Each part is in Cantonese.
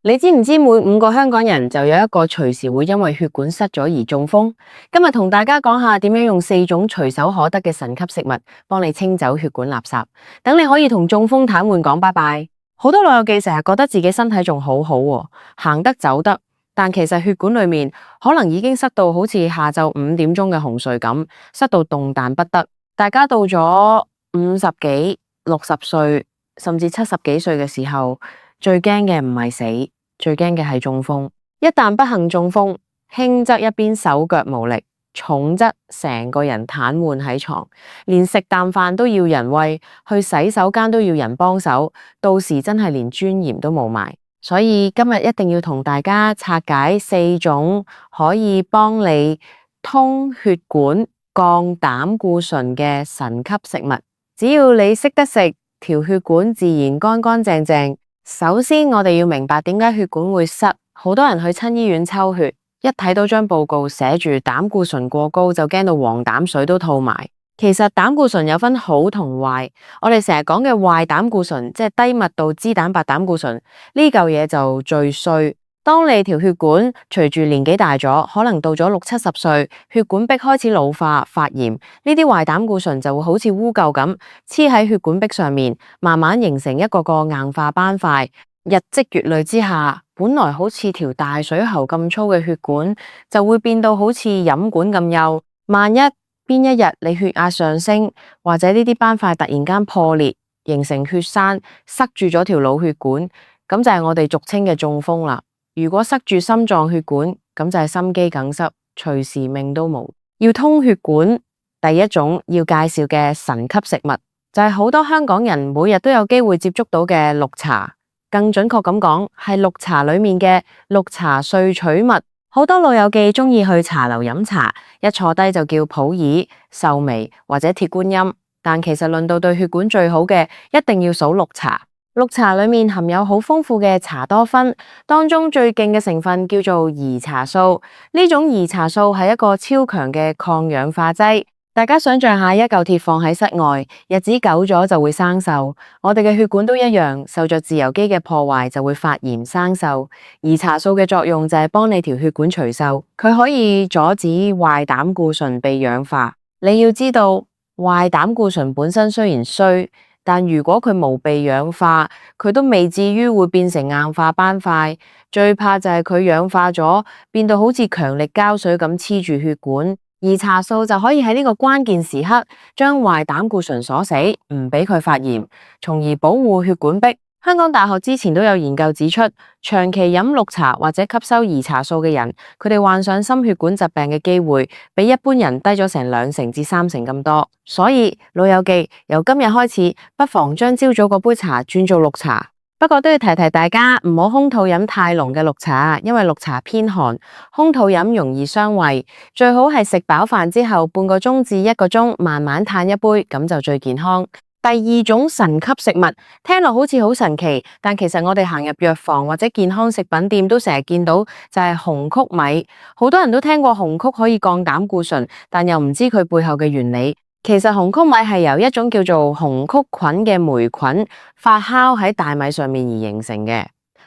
你知唔知每5個香港人就有一個隨時會因為血管塞咗而中風？今日同大家講下點樣用4種隨手可得嘅神級食物幫你清走血管垃圾，等你可以同中風癱瘓講拜拜。好多老友記成日覺得自己身體仲好好喎，行得走得，但其實血管裏面可能已經塞到好似下晝5點鐘嘅紅隧咁，塞到動彈不得。大家到咗50幾、60歲，甚至70幾歲嘅時候，最驚嘅唔係死，最驚嘅係中風。一旦不幸中風，輕則一邊手腳無力，重則成個人癱瘓喺床，連食啖飯都要人餵，去洗手間都要人幫手，到時真係連尊嚴都冇埋。所以今日一定要同大家拆解4種可以幫你通血管、降膽固醇嘅神級食物。只要你識得食，條血管自然乾乾淨淨。首先，我哋要明白點解血管會塞。好多人去親醫院抽血，一睇到張報告寫住膽固醇過高，就驚到黃膽水都吐埋。其實膽固醇有分好同壞，我哋成日講嘅壞膽固醇，即係低密度脂蛋白膽固醇，呢嚿嘢就最衰。當你條血管隨住年紀大咗，可能到咗60、70歲，血管壁開始老化發炎，呢啲壞膽固醇就會好似污垢咁黐喺血管壁上面，慢慢形成一個個硬化斑塊。日積月累之下，本來好似條大水喉咁粗嘅血管，就會變到好似飲管咁幼。萬一邊一日你血壓上升，或者呢啲斑塊突然間破裂，形成血栓，塞住咗條腦血管，咁就係我哋俗稱嘅中風啦。如果塞住心臟血管，咁就係心肌梗塞，隨時命都冇。要通血管，第一種要介紹嘅神級食物，就係好多香港人每日都有機會接觸到嘅綠茶。更準確咁講，係綠茶裏面嘅綠茶萃取物。好多老友記中意去茶樓飲茶，一坐低就叫普洱、壽眉或者鐵觀音，但其實論到對血管最好嘅，一定要數綠茶。綠茶裏面含有好豐富嘅茶多酚，當中最勁嘅成分叫做兒茶素。呢種兒茶素係一個超強嘅抗氧化劑。大家想象下，一嚿鐵放喺室外，日子久咗就會生鏽。我哋嘅血管都一樣，受着自由基嘅破壞就會發炎生鏽。兒茶素嘅作用就係幫你條血管除鏽，佢可以阻止壞膽固醇被氧化。你要知道，壞膽固醇本身雖然衰，但如果佢冇被氧化，佢都未至於會變成硬化斑塊。最怕就係佢氧化咗，變到好似強力膠水咁黐住血管。兒茶素就可以喺呢個關鍵時刻將壞膽固醇鎖死，唔俾佢發炎，從而保護血管壁。香港大學之前都有研究指出，長期飲綠茶或者吸收兒茶素嘅人，佢哋患上心血管疾病嘅機會比一般人低咗成2成至3成咁多。所以老友記，由今日開始，不妨將朝早嗰杯茶轉做綠茶。不過都要提提大家，唔好空肚飲太濃嘅綠茶，因為綠茶偏寒，空肚飲容易傷胃。最好係食飽飯之後半個鐘至1個鐘，慢慢嘆一杯，咁就最健康。第2種神級食物，聽落好似好神奇，但其實我哋行入藥房或者健康食品店都成日見到，就係紅曲米。好多人都聽過紅曲可以降膽固醇，但又唔知佢背後嘅原理。其實紅曲米係由一種叫做紅曲菌嘅霉菌發酵喺大米上面而形成嘅。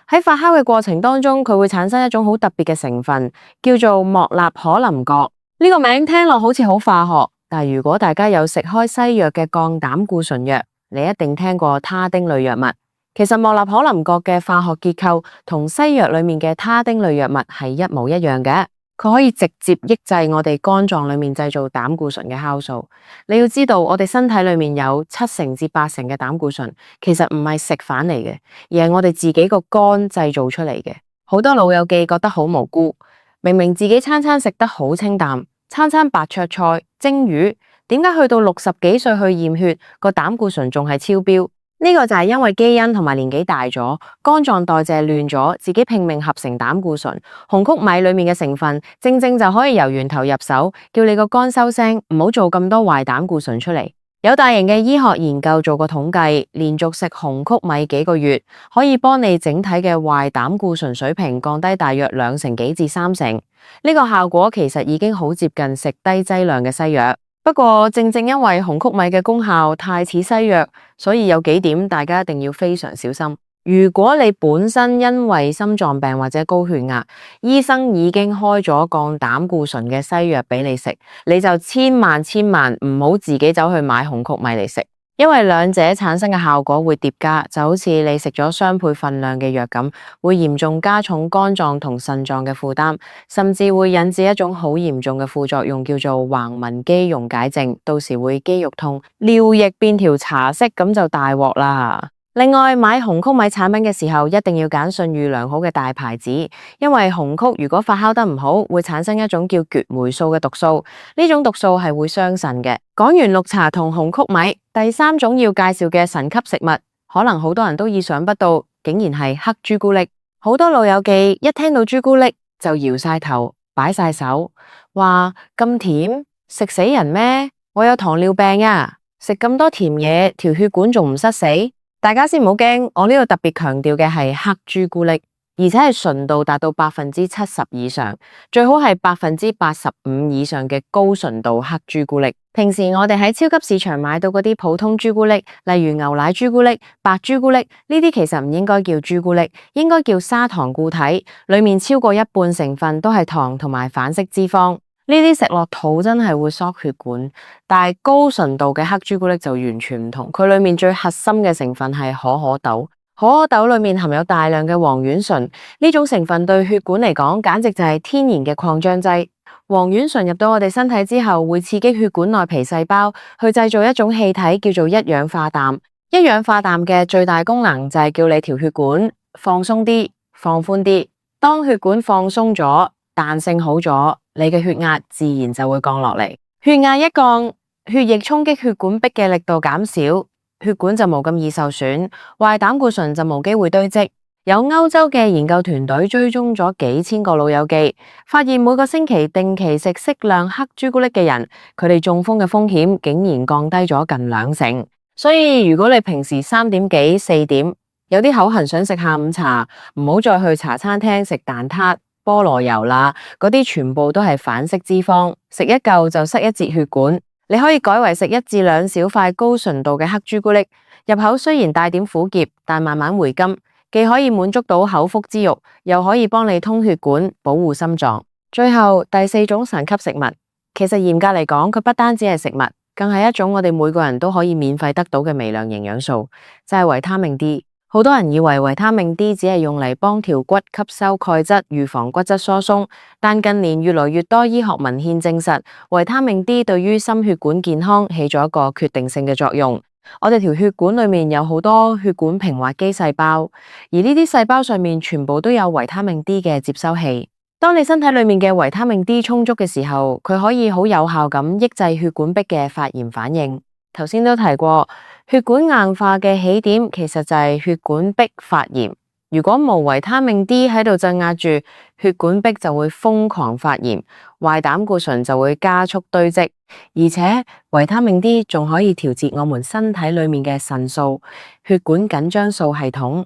喺發酵嘅過程當中，佢會產生一種好特別嘅成分，叫做莫納可林角。呢個名聽落好似好化學，但如果大家有食開西藥嘅降膽固醇藥，你一定聽過他汀類藥物。其實莫納可林角嘅化學結構同西藥裏面嘅他汀類藥物係一模一樣嘅。佢可以直接抑制我哋肝臟裏面製造膽固醇嘅酵素。你要知道，我哋身體裏面有7成至8成嘅膽固醇，其實唔係食返嚟嘅，而係我哋自己個肝製造出嚟嘅。好多老友記覺得好無辜，明明自己餐餐食得好清淡，餐餐白灼菜、蒸魚，點解去到60幾歲去驗血，個膽固醇仲係超標？呢個就係因為基因同埋年紀大咗，肝臟代謝亂咗，自己拼命合成膽固醇。紅曲米裏面嘅成分，正正就可以由源頭入手，叫你個肝收聲，唔好做咁多壞膽固醇出嚟。有大型嘅醫學研究做過統計，連續食紅曲米幾個月，可以幫你整體嘅壞膽固醇水平降低大約2成幾至3成。呢個效果其實已經好接近食低劑量嘅西藥。不過正正因為紅曲米嘅功效太似西藥，所以有幾點大家一定要非常小心。如果你本身因為心臟病或者高血壓，醫生已經開咗降膽固醇嘅西藥俾你食，你就千萬唔好自己走去買紅曲米嚟食，因為兩者產生嘅效果會疊加，就好似你食咗雙倍份量嘅藥咁，會嚴重加重肝臟同腎臟嘅負擔，甚至會引致一種好嚴重嘅副作用，叫做橫紋肌溶解症，到時會肌肉痛、尿液變條茶色，咁就大鑊啦。另外，買紅曲米產品嘅時候，一定要揀信譽良好嘅大牌子，因為紅曲如果發酵得唔好，會產生一種叫蕨霉素嘅毒素，呢種毒素係會傷腎嘅。講完綠茶同紅曲米，第三種要介紹嘅神級食物，可能好多人都意想不到，竟然係黑朱古力。好多老友記一聽到朱古力就搖晒頭，擺晒手，話咁甜，食死人咩？我有糖尿病啊，食咁多甜嘢，條血管仲唔塞死？大家先唔好驚，我呢度特別強調嘅係黑朱古力，而且係純度達到70%以上，最好係85%以上嘅高純度黑朱古力。平時我哋喺超級市場買到嗰啲普通朱古力，例如牛奶朱古力、白朱古力，呢啲其實唔應該叫朱古力，應該叫砂糖固體，裏面超過一半成分都係糖同埋反式脂肪。呢啲食落肚真係會塞血管，但係高純度嘅黑朱古力就完全唔同，佢裏面最核心嘅成分係可可豆，可可豆裏面含有大量嘅黃烷醇，呢種成分對血管嚟講簡直就係天然嘅擴張劑。黃烷醇入到我哋身體之後，會刺激血管內皮細胞去製造一種氣體叫做一氧化氮。一氧化氮嘅最大功能就係叫你條血管放鬆啲、放寬啲。當血管放鬆咗、彈性好咗，你嘅血壓自然就會降落嚟。血壓一降，血液衝擊血管壁嘅力度減少，血管就冇咁易受損，壞膽固醇就冇機會堆積。有歐洲嘅研究團隊追蹤咗幾千個老友記，發現每個星期定期食適量黑朱古力嘅人，佢哋中風嘅風險竟然降低咗近2成。所以如果你平時3點幾、4點有啲口痕想食下午茶，唔好再去茶餐廳食蛋撻、菠蘿油啦，嗰啲全部都係反式脂肪，食一嚿就塞一節血管。你可以改為食1至2小塊高純度嘅黑朱古力，入口雖然帶點苦澀，但慢慢回甘，既可以滿足到口腹之欲，又可以幫你通血管、保護心臟。最後第4種神級食物，其實嚴格嚟講，佢不單止係食物，更係一種我哋每個人都可以免費得到嘅微量營養素，就係維他命 D。好多人以為維他命 D 只係用嚟幫條骨吸收鈣質，預防骨質疏鬆，但近年越來越多醫學文獻證實，維他命 D 對於心血管健康起咗一個決定性嘅作用。我哋條血管裏面有好多血管平滑肌細胞，而呢啲細胞上面全部都有維他命 D 嘅接收器。當你身體裏面嘅維他命 D 充足嘅時候，佢可以好有效咁抑制血管壁嘅發炎反應。頭先都提過，血管硬化嘅起點其實就係血管壁發炎。如果冇維他命 D 喺度鎮壓住，血管壁就會瘋狂發炎，壞膽固醇就會加速堆積。而且維他命 D 仲可以調節我們身體裏面嘅腎素、血管緊張素系統。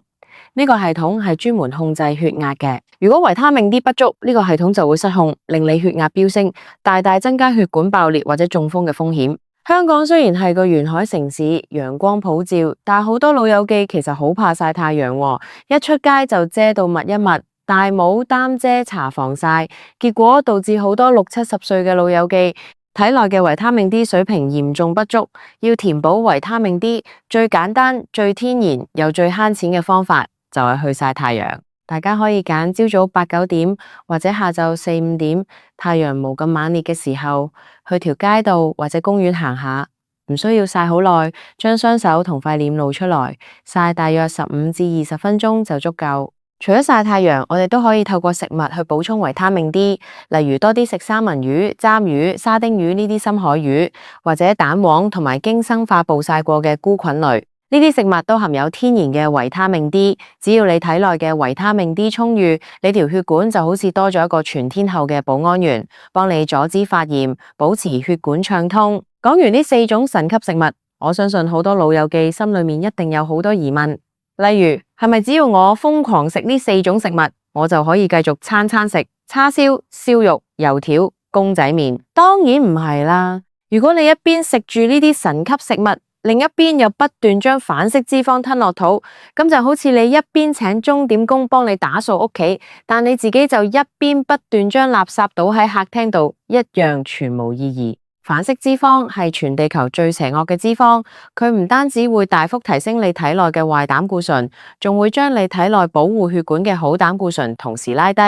呢個系統係專門控制血壓嘅。如果維他命 D 不足，呢個系統就會失控，令你血壓飆升，大大增加血管爆裂或者中風嘅風險。香港雖然係個沿海城市，陽光普照，但好多老友記其實好怕曬太陽喎，一出街就遮到密一密，大帽擔遮搽防曬，結果導致好多60、70歲嘅老友記體內嘅維他命 D 水平嚴重不足。要填補維他命 D， 最簡單、最天然又最慳錢嘅方法就係去曬太陽。大家可以揀朝早8、9點或者下晝4、5點，太陽冇咁猛烈嘅時候，去條街道或者公園行下，唔需要曬好耐，將雙手同塊臉露出來，曬大約15至20分鐘就足夠。除咗曬太陽，我哋都可以透過食物去補充維他命 D， 例如多啲食三文魚、章魚、沙丁魚呢啲深海魚，或者蛋黃同埋經生化暴曬過嘅菇菌類。呢啲食物都含有天然嘅維他命 D， 只要你體內嘅維他命 D 充裕，你條血管就好似多咗一個全天候嘅保安員，幫你阻止發炎，保持血管暢通。講完呢4種神級食物，我相信好多老友記心裏面一定有好多疑問，例如係咪只要我瘋狂食呢4種食物，我就可以繼續餐餐食叉燒、燒肉、油條、公仔麵？當然唔係啦。如果你一邊食住呢啲神級食物，另一邊又不斷將反式脂肪吞落肚，咁就好似你一邊請鐘點工幫你打掃屋企，但你自己就一邊不斷將垃圾倒喺客廳度，一樣全無意義。反式脂肪係全地球最邪惡嘅脂肪，佢唔單止會大幅提升你體內嘅壞膽固醇，仲會將你體內保護血管嘅好膽固醇同時拉低。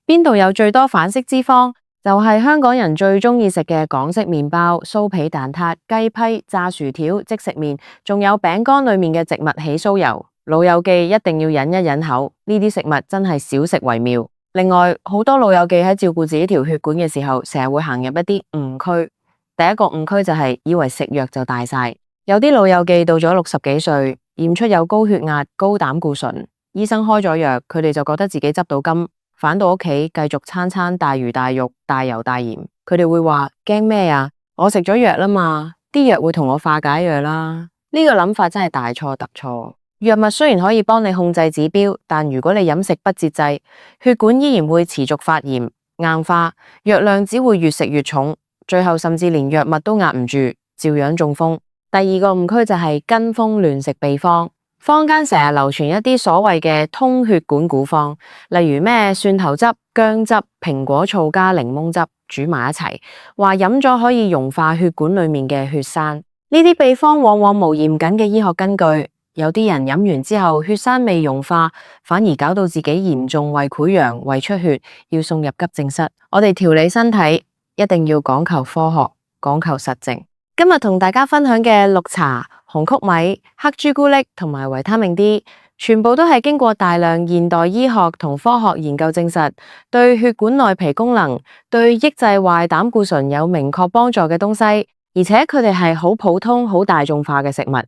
邊度有最多反式脂肪？就係香港人最鍾意食嘅港式麵包、酥皮蛋撻、雞批、炸薯條、即食麵，仲有餅乾裏面嘅植物起酥油。老友記一定要忍一忍口，呢啲食物真係少食為妙。另外，好多老友記喺照顧自己條血管嘅時候，成日會行入一啲誤區。第一個誤區就係以為食藥就大晒。有啲老友記到咗60幾歲，驗出有高血壓、高膽固醇，醫生開咗藥，佢哋就覺得自己執到金。返到屋企繼續餐餐大魚大肉、大油大鹽，佢哋會話驚咩啊？我食咗藥啦嘛，啲藥會同我化解藥啦。呢個諗法真係大錯特錯。藥物雖然可以幫你控制指標，但如果你飲食不節制，血管依然會持續發炎、硬化，藥量只會越食越重，最後甚至連藥物都壓唔住，照樣中風。第二個誤區就係跟風亂食秘方。坊間成日流傳一啲所謂嘅通血管古方，例如咩蒜頭汁、薑汁、蘋果醋加檸檬汁煮埋一齊，話飲咗可以溶化血管裏面嘅血栓。呢啲秘方往往無嚴謹嘅醫學根據，有啲人飲完之後血栓未溶化，反而搞到自己嚴重胃潰瘍、胃出血，要送入急症室。我哋調理身體一定要講求科學，講求實證。今日同大家分享嘅綠茶、紅曲米、黑朱古力同埋維他命 D， 全部都係經過大量現代醫學同科學研究證實，對血管內皮功能、對抑制壞膽固醇有明確幫助嘅東西，而且佢哋係好普通、好大眾化嘅食物，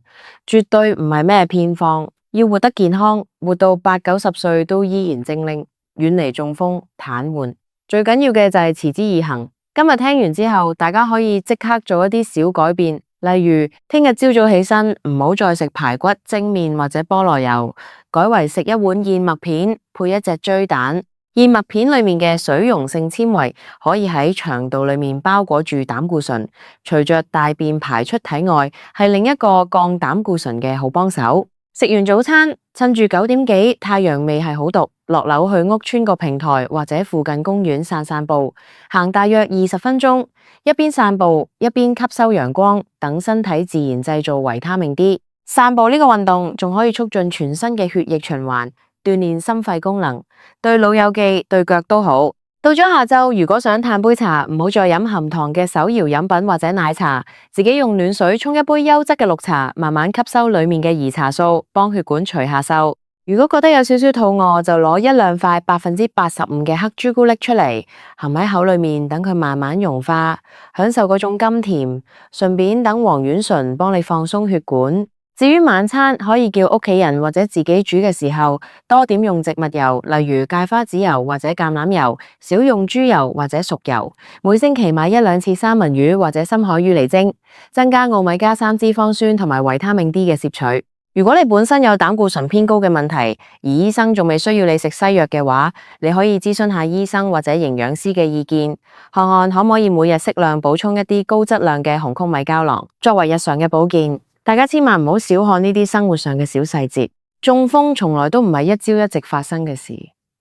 絕對唔係咩偏方。要活得健康，活到80、90歲都依然精靈，遠離中風、癱瘓，最緊要嘅就係持之以恆。今日聽完之後，大家可以即刻做一啲小改變，例如聽日朝早起身唔好再食排骨、蒸麵或者菠蘿油，改為食一碗燕麥片配一隻追蛋。燕麥片裏面嘅水溶性纖維可以喺腸道裏面包裹住膽固醇，隨着大便排出體外，係另一個降膽固醇嘅好幫手。食完早餐，趁住9點幾太陽未係好毒，落樓去屋邨個平台或者附近公園散散步，行大約20分鐘，一邊散步一邊吸收陽光，等身體自然製造維他命 D。散步呢個運動仲可以促進全身嘅血液循環，鍛煉心肺功能，對老友記對腳都好。到咗下晝，如果想嘆杯茶，唔好再飲含糖嘅手搖飲品或者奶茶，自己用暖水沖一杯優質嘅綠茶，慢慢吸收裏面嘅兒茶素，幫血管除下鏽。如果覺得有少少肚餓，就攞1-2塊85%嘅黑朱古力出嚟，含喺口裏面，等佢慢慢融化，享受嗰種甘甜，順便等黃丸醇幫你放鬆血管。至於晚餐，可以叫屋企人或者自己煮嘅時候，多點用植物油，例如芥花籽油或者橄欖油，少用豬油或者熟油。每星期買1-2次三文魚或者深海魚嚟蒸，增加奧米加3脂肪酸同埋維他命 D 嘅攝取。如果你本身有膽固醇偏高嘅問題，而醫生仲未需要你食西藥嘅話，你可以諮詢下醫生或者營養師嘅意見，看看可唔可以每日適量補充一啲高質量嘅紅曲米膠囊，作為日常嘅保健。大家千萬唔好小看呢啲生活上嘅小細節，中風從來都唔係一朝一夕發生嘅事，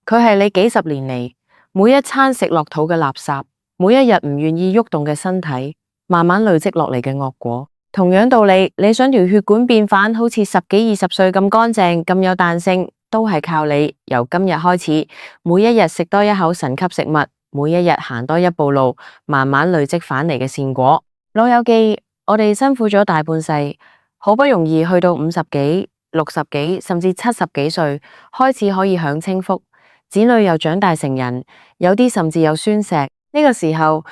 佢係你幾十年嚟每一餐食落肚嘅垃圾，每一日唔願意喐動嘅身體，慢慢累積落嚟嘅惡果。同樣道理，你想條血管變返好似10幾20歲咁乾淨、咁有彈性，都係靠你由今日開始，每一日食多一口神級食物，每一日行多一步路，慢慢累積返嚟嘅善果。老友記，我哋辛苦咗大半世，好不容易去到50幾、60幾，甚至70幾歲，開始可以享清福，子女又長大成人，有啲甚至有孫錫。呢個時候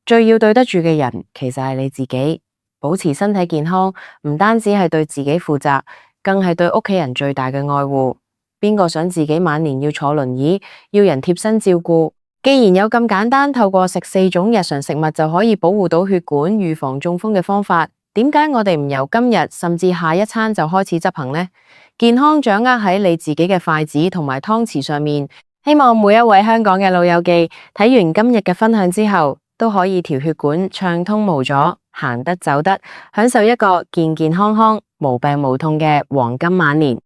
最要對得住嘅人，其實係你自己。保持身體健康，唔單止係對自己負責，更係對屋企人最大嘅愛護。邊個想自己晚年要坐輪椅，要人貼身照顧？既然有咁簡單，透過食4種日常食物就可以保護到血管、預防中風嘅方法，點解我哋唔由今日甚至下一餐就開始執行呢？健康掌握喺你自己嘅筷子同埋湯匙上面。希望每一位香港嘅老友記睇完今日嘅分享之後，都可以條血管暢通無阻，行得走得，享受一個健健康康、無病無痛嘅黃金晚年。